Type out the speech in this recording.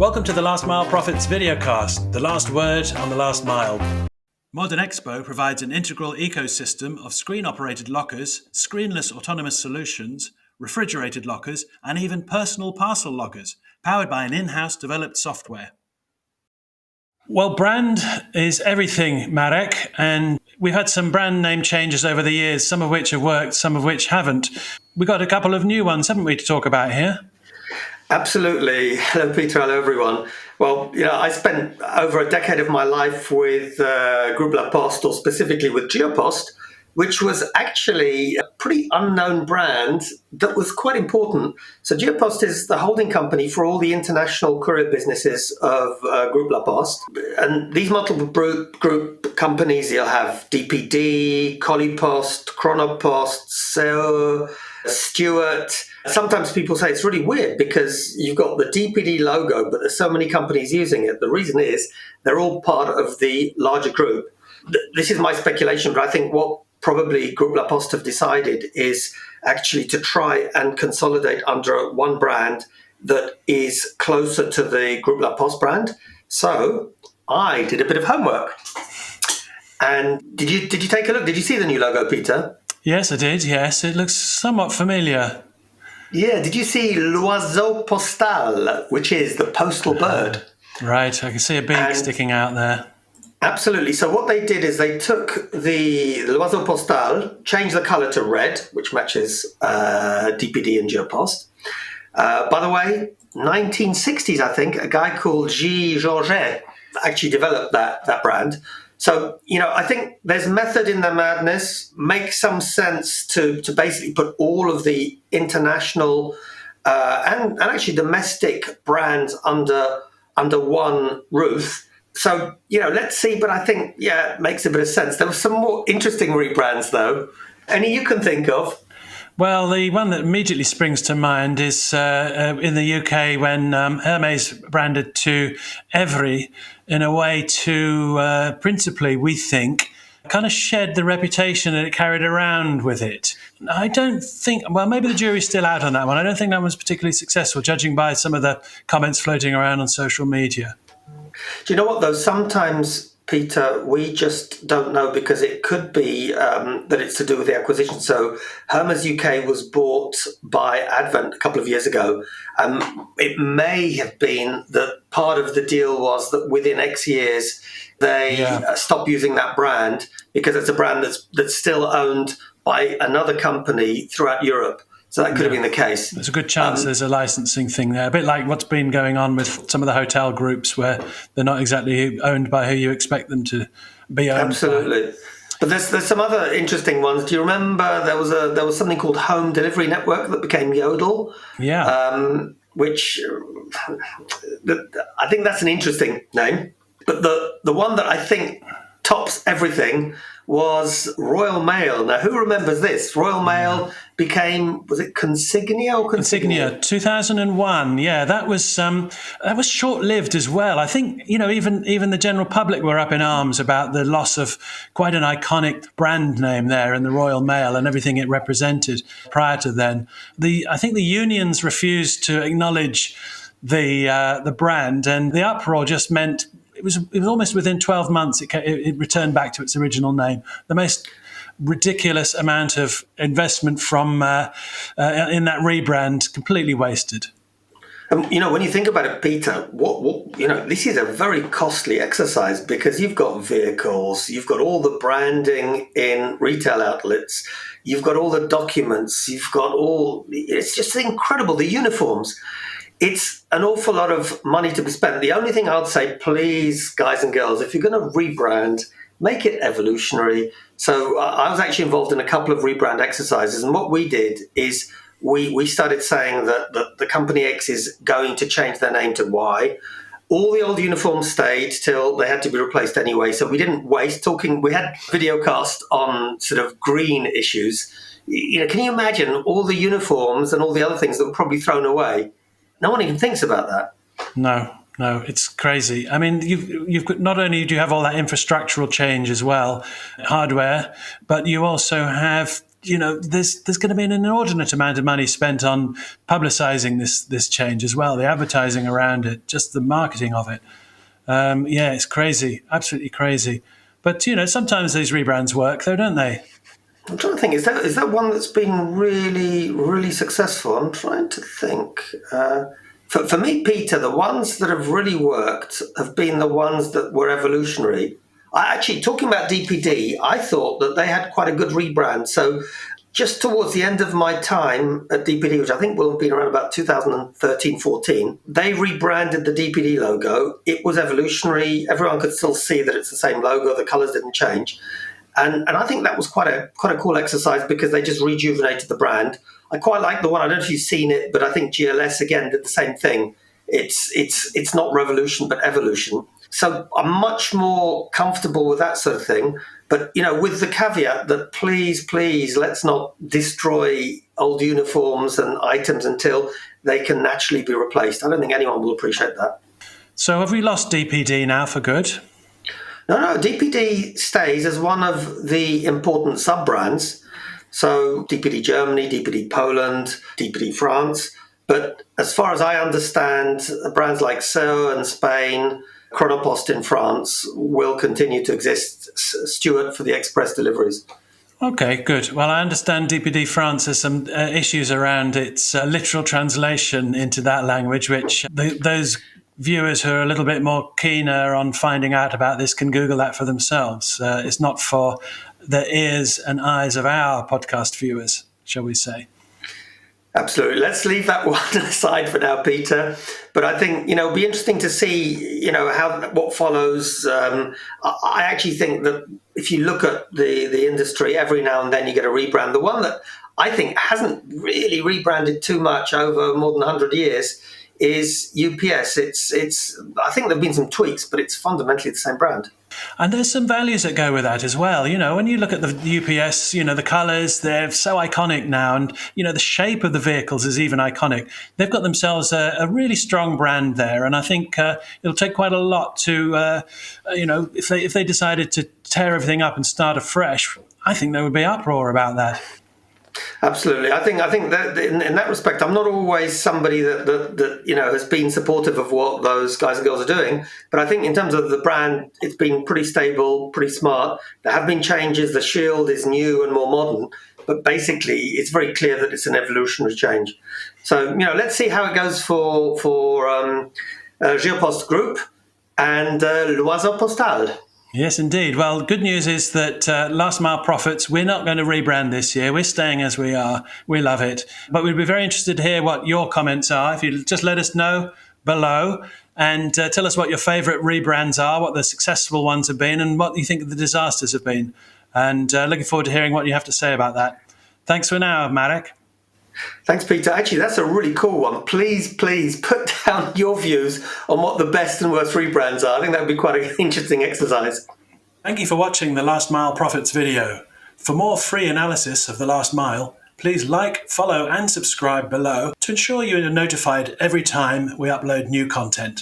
Welcome to the Last Mile Profits videocast, the last word on the last mile. Modern Expo provides an integral ecosystem of screen-operated lockers, screenless autonomous solutions, refrigerated lockers, and even personal parcel lockers, powered by an in-house developed software. Well, brand is everything, Marek, and we've had some brand name changes over the years, some of which have worked, some of which haven't. We've got a couple of new ones, haven't we, to talk about here? Absolutely. Hello, Peter. Hello, everyone. Well, I spent over a decade of my life with Groupe La Poste, or specifically with Geopost, which was actually a pretty unknown brand that was quite important. So Geopost is the holding company for all the international courier businesses of Groupe La Poste. And these multiple group companies, you'll have DPD, Post, Chronopost, SEO, Stewart. Sometimes people say it's really weird because you've got the DPD logo, but there's so many companies using it. The reason is they're all part of the larger group. This is my speculation, but I think what probably Groupe La Poste have decided is actually to try and consolidate under one brand that is closer to the Groupe La Poste brand. So I did a bit of homework. And did you take a look? Did you see the new logo, Peter? Yes, I did. Yes, it looks somewhat familiar. Yeah, did you see l'oiseau postal, which is the postal bird? Right, I can see a beak sticking out there. Absolutely. So what they did is they took the l'oiseau postal, changed the colour to red, which matches DPD and Geopost. By the way, 1960s, I think, a guy called Georges actually developed that brand. So, I think there's method in their madness. Makes some sense to basically put all of the international and actually domestic brands under one roof. So, let's see. But I think, it makes a bit of sense. There were some more interesting rebrands, though. Any you can think of? Well, the one that immediately springs to mind is in the UK when Hermes branded to Evry in a way to principally, we think, kind of shed the reputation that it carried around with it. I don't think, well, maybe the jury's still out on that one. I don't think that was particularly successful, judging by some of the comments floating around on social media. Do you know what, though? Sometimes, Peter, we just don't know because it could be that it's to do with the acquisition. So Hermes UK was bought by Advent a couple of years ago. It may have been that part of the deal was that within X years they stop using that brand because it's a brand that's still owned by another company throughout Europe. So that could have been the case. There's a good chance there's a licensing thing there, a bit like what's been going on with some of the hotel groups where they're not exactly owned by who you expect them to be owned Absolutely. By. But there's some other interesting ones. Do you remember there was something called Home Delivery Network that became Yodel? Yeah. Which I think that's an interesting name. But the one that I think tops everything was Royal Mail. Now, who remembers this? Royal Mail became, was it Consignia or Consignia? 2001. Yeah, that was short-lived as well. I think, even the general public were up in arms about the loss of quite an iconic brand name there in the Royal Mail and everything it represented prior to then. I think the unions refused to acknowledge the brand, and the uproar just meant it was almost within 12 months it returned back to its original name. The most ridiculous amount of investment from in that rebrand, completely wasted. And when you think about it, Peter, this is a very costly exercise because you've got vehicles, you've got all the branding in retail outlets, you've got all the documents, it's just incredible, the uniforms. It's an awful lot of money to be spent. The only thing I'd say, please, guys and girls, if you're going to rebrand, make it evolutionary. So I was actually involved in a couple of rebrand exercises. And what we did is we started saying that the company X is going to change their name to Y. All the old uniforms stayed till they had to be replaced anyway. So we didn't waste talking. We had video cast on sort of green issues. Can you imagine all the uniforms and all the other things that were probably thrown away? No one even thinks about that. No, it's crazy. I mean, you've got, not only do you have all that infrastructural change as well, hardware, but you also have there's going to be an inordinate amount of money spent on publicising this change as well, the advertising around it, just the marketing of it. It's crazy, absolutely crazy. But sometimes these rebrands work, though, don't they? I'm trying to think. Is that one that's been really, really successful? I'm trying to think. For me, Peter, the ones that have really worked have been the ones that were evolutionary. Talking about DPD, I thought that they had quite a good rebrand. So just towards the end of my time at DPD, which I think will have been around about 2013-14, they rebranded the DPD logo. It was evolutionary. Everyone could still see that it's the same logo. The colours didn't change. And I think that was quite a cool exercise because they just rejuvenated the brand. I quite like the one, I don't know if you've seen it, but I think GLS again did the same thing. It's not revolution, but evolution. So I'm much more comfortable with that sort of thing. But, with the caveat that please, let's not destroy old uniforms and items until they can naturally be replaced. I don't think anyone will appreciate that. So have we lost DPD now for good? No, DPD stays as one of the important sub-brands. So DPD Germany, DPD Poland, DPD France. But as far as I understand, brands like SEO in Spain, Chronopost in France will continue to exist. Stuart for the express deliveries. Okay, good. Well, I understand DPD France has some issues around its literal translation into that language, which those viewers who are a little bit more keener on finding out about this can Google that for themselves. It's not for the ears and eyes of our podcast viewers, shall we say. Absolutely. Let's leave that one aside for now, Peter. But I think, it'll be interesting to see, what follows. I actually think that if you look at the industry, every now and then you get a rebrand. The one that I think hasn't really rebranded too much over more than 100 years is UPS. I think there've been some tweaks, but it's fundamentally the same brand. And there's some values that go with that as well. When you look at the UPS, the colours, they're so iconic now. And, the shape of the vehicles is even iconic. They've got themselves a really strong brand there. And I think it'll take quite a lot to, if they decided to tear everything up and start afresh, I think there would be uproar about that. Absolutely. I think that in that respect, I'm not always somebody that has been supportive of what those guys and girls are doing. But I think in terms of the brand, it's been pretty stable, pretty smart. There have been changes. The shield is new and more modern. But basically, it's very clear that it's an evolutionary change. So, let's see how it goes for Geopost Group and L'Oiseau Postal. Yes, indeed. Well, good news is that Last Mile Profits, we're not going to rebrand this year. We're staying as we are. We love it. But we'd be very interested to hear what your comments are. If you just let us know below and tell us what your favourite rebrands are, what the successful ones have been, and what you think the disasters have been. And looking forward to hearing what you have to say about that. Thanks for now, Marek. Thanks, Peter. Actually, that's a really cool one. Please put down your views on what the best and worst rebrands are. I think that would be quite an interesting exercise. Thank you for watching the Last Mile Profits video. For more free analysis of the last mile, please like, follow and subscribe below to ensure you are notified every time we upload new content.